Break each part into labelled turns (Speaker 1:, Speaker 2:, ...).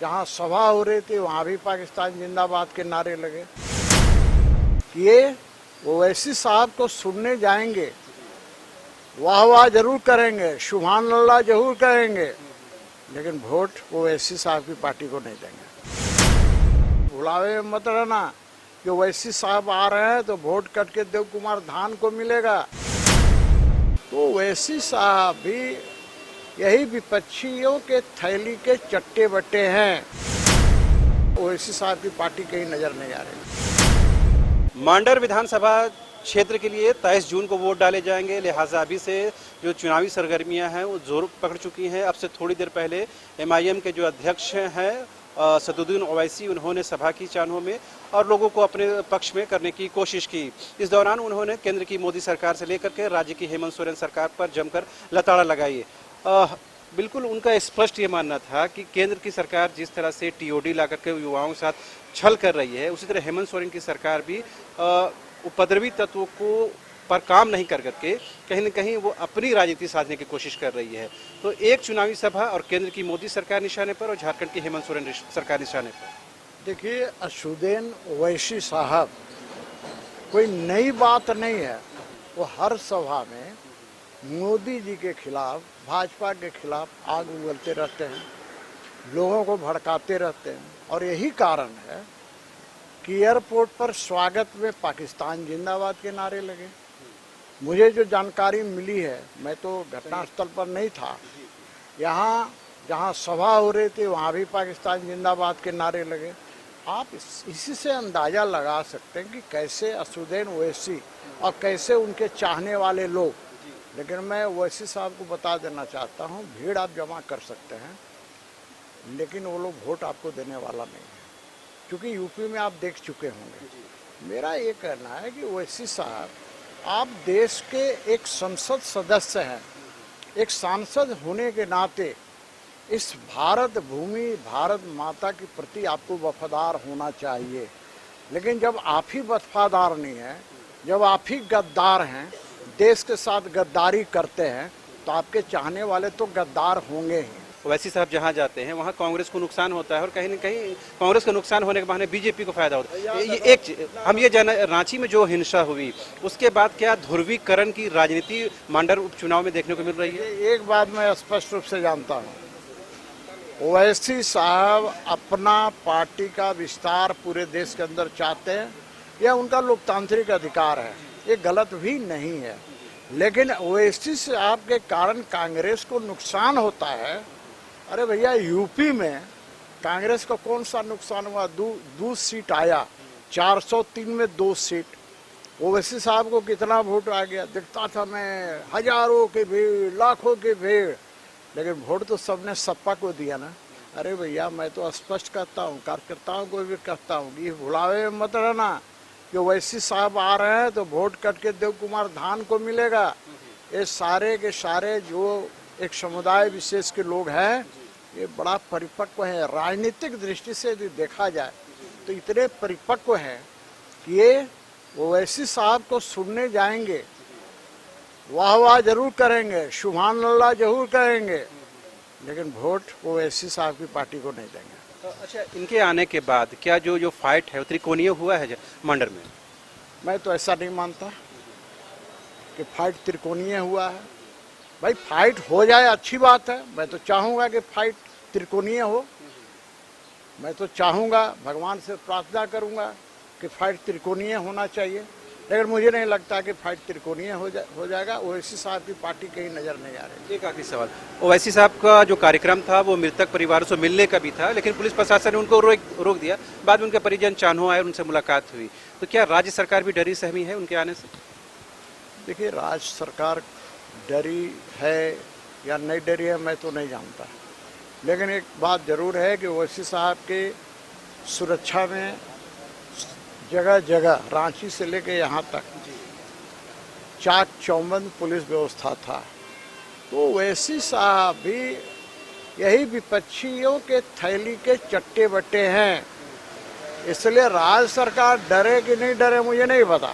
Speaker 1: जहां सभा हो रही थी वहां भी पाकिस्तान जिंदाबाद के नारे लगे। ये ओवैसी साहब को सुनने जाएंगे, वाह वाह जरूर करेंगे, सुभान अल्लाह जरूर करेंगे, लेकिन वोट ओवैसी साहब की पार्टी को नहीं देंगे। बुलावे में मत रहना कि ओवैसी साहब आ रहे हैं तो वोट कट के देव कुमार धान को मिलेगा। तो ओवैसी साहब भी यही विपक्षियों के थैली के चट्टे बट्टे हैं। ओवैसी साहब की पार्टी कहीं नजर नहीं आ रही।
Speaker 2: मांडर विधानसभा क्षेत्र के लिए 23 जून को वोट डाले जाएंगे, लिहाजा अभी से जो चुनावी सरगर्मियां हैं वो जोर पकड़ चुकी हैं। अब से थोड़ी देर पहले एमआईएम के जो अध्यक्ष हैं सदुद्दीन ओवैसी, उन्होंने सभा की चानों में और लोगों को अपने पक्ष में करने की कोशिश की। इस दौरान उन्होंने केंद्र की मोदी सरकार से लेकर के राज्य की हेमंत सोरेन सरकार पर जमकर लताड़ा लगाई। बिल्कुल उनका स्पष्ट ये मानना था कि केंद्र की सरकार जिस तरह से टीओडी ला करके युवाओं के साथ छल कर रही है, उसी तरह हेमंत सोरेन की सरकार भी उपद्रवी तत्वों को पर काम नहीं कर करके कहीं न कहीं वो अपनी राजनीति साधने की कोशिश कर रही है। तो एक चुनावी सभा और केंद्र की मोदी सरकार निशाने पर और झारखंड की हेमंत सोरेन सरकार निशाने पर।
Speaker 1: देखिए, असदुद्दीन ओवैसी साहब कोई नई बात नहीं है। वो हर सभा में मोदी जी के खिलाफ, भाजपा के खिलाफ आग उगलते रहते हैं, लोगों को भड़काते रहते हैं। और यही कारण है कि एयरपोर्ट पर स्वागत में पाकिस्तान जिंदाबाद के नारे लगे। मुझे जो जानकारी मिली है, मैं तो घटनास्थल पर नहीं था, यहाँ जहाँ सभा हो रही थी वहाँ भी पाकिस्तान जिंदाबाद के नारे लगे। आप इसी से अंदाज़ा लगा सकते हैं कि कैसे असदुद्दीन ओवैसी और कैसे उनके चाहने वाले लोग। लेकिन मैं ओवैसी साहब को बता देना चाहता हूँ, भीड़ आप जमा कर सकते हैं, लेकिन वो लोग वोट आपको देने वाला नहीं है, क्योंकि यूपी में आप देख चुके होंगे। मेरा ये कहना है कि ओवैसी साहब, आप देश के एक संसद सदस्य हैं, एक सांसद होने के नाते इस भारत भूमि, भारत माता के प्रति आपको वफादार होना चाहिए। लेकिन जब आप ही वफादार नहीं हैं, जब आप ही गद्दार हैं, देश के साथ गद्दारी करते हैं, तो आपके चाहने वाले तो गद्दार होंगे ही।
Speaker 2: ओवैसी साहब जहां जाते हैं वहां कांग्रेस को नुकसान होता है और कहीं न कहीं कांग्रेस का नुकसान होने के बहाने बीजेपी को फायदा होता है। ये एक हम ये जाना, रांची में जो हिंसा हुई उसके बाद क्या ध्रुवीकरण की राजनीति मांडर उपचुनाव में देखने को मिल रही है?
Speaker 1: एक बात मैं स्पष्ट रूप से जानता हूँ, ओवैसी साहब अपना पार्टी का विस्तार पूरे देश के अंदर चाहते हैं, यह उनका लोकतांत्रिक अधिकार है, ये गलत भी नहीं है। लेकिन ओवैसी साहब के कारण कांग्रेस को नुकसान होता है। अरे भैया, यूपी में कांग्रेस को कौन सा नुकसान हुआ? 2 सीट आया, 403 में 2 सीट। ओवैसी साहब को कितना वोट आ गया दिखता था मैं, हजारों की भीड़, लाखों की भीड़, लेकिन वोट तो सबने सपा को दिया ना। अरे भैया, मैं तो स्पष्ट कहता हूँ, कार्यकर्ताओं को भी कहता हूँ कि बुलावे में मत रहना कि ओवैसी साहब आ रहे हैं तो वोट कट के देव कुमार धान को मिलेगा। ये सारे के सारे जो एक समुदाय विशेष के लोग हैं, ये बड़ा परिपक्व है। राजनीतिक दृष्टि से यदि देखा जाए तो इतने परिपक्व हैं कि ये ओवैसी साहब को सुनने जाएंगे, वाह वाह जरूर करेंगे, सुभान अल्लाह जरूर करेंगे, लेकिन वोट ओवैसी साहब की पार्टी को नहीं देंगे।
Speaker 2: तो अच्छा, इनके आने के बाद क्या जो फाइट है वो त्रिकोणीय हुआ है मंडर में?
Speaker 1: मैं तो ऐसा नहीं मानता कि फाइट त्रिकोणीय हुआ है। भाई, फाइट हो जाए अच्छी बात है, मैं तो चाहूँगा कि फाइट त्रिकोणीय हो। मैं तो चाहूँगा, भगवान से प्रार्थना करूँगा कि फाइट त्रिकोणीय होना चाहिए, लेकिन मुझे नहीं लगता कि फाइट त्रिकोणीय हो जाएगा। ओवैसी साहब की पार्टी कहीं नज़र नहीं आ रही।
Speaker 2: एक आखिरी सवाल, ओवैसी साहब का जो कार्यक्रम था वो मृतक परिवारों से मिलने का भी था, लेकिन पुलिस प्रशासन ने उनको रोक दिया। बाद में उनके परिजन चान्हो आए और उनसे मुलाकात हुई। तो क्या राज्य सरकार भी डरी सहमी है उनके आने से?
Speaker 1: देखिए, राज्य सरकार डरी है या नहीं डरी है मैं तो नहीं जानता, लेकिन एक बात जरूर है कि ओवैसी साहब के सुरक्षा में जगह जगह, रांची से लेकर यहाँ तक, चाक चौबंद पुलिस व्यवस्था था। तो ओवैसी साहब भी यही विपक्षियों के थैली के चट्टे बट्टे हैं। इसलिए राज्य सरकार डरे कि नहीं डरे मुझे नहीं पता।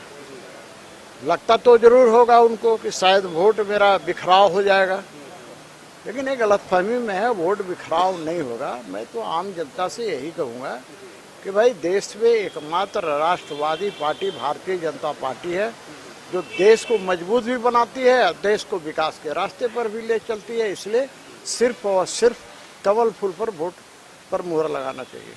Speaker 1: लगता तो जरूर होगा उनको कि शायद वोट मेरा बिखराव हो जाएगा, लेकिन एक गलतफहमी में है, वोट बिखराव नहीं होगा। मैं तो आम जनता से यही कहूँगा कि भाई देश में एकमात्र राष्ट्रवादी पार्टी भारतीय जनता पार्टी है, जो देश को मजबूत भी बनाती है और देश को विकास के रास्ते पर भी ले चलती है। इसलिए सिर्फ और सिर्फ कमल फूल पर वोट पर मुहर लगाना चाहिए।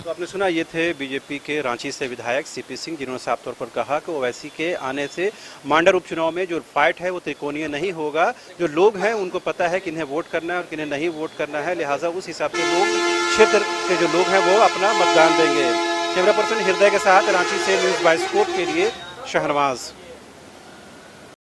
Speaker 2: तो आपने सुना, ये थे बीजेपी के रांची से विधायक सीपी सिंह, जिन्होंने साफ तौर पर कहा कि ओवैसी के आने से मांडर उपचुनाव में जो फाइट है वो त्रिकोणीय नहीं होगा। जो लोग हैं उनको पता है किन्हें वोट करना है और किन्हें नहीं वोट करना है, लिहाजा उस हिसाब से लोग, क्षेत्र के जो लोग हैं वो अपना मतदान देंगे। कैमरा पर्सन हृदय के साथ रांची से न्यूज़ 22 के लिए शहनवाज।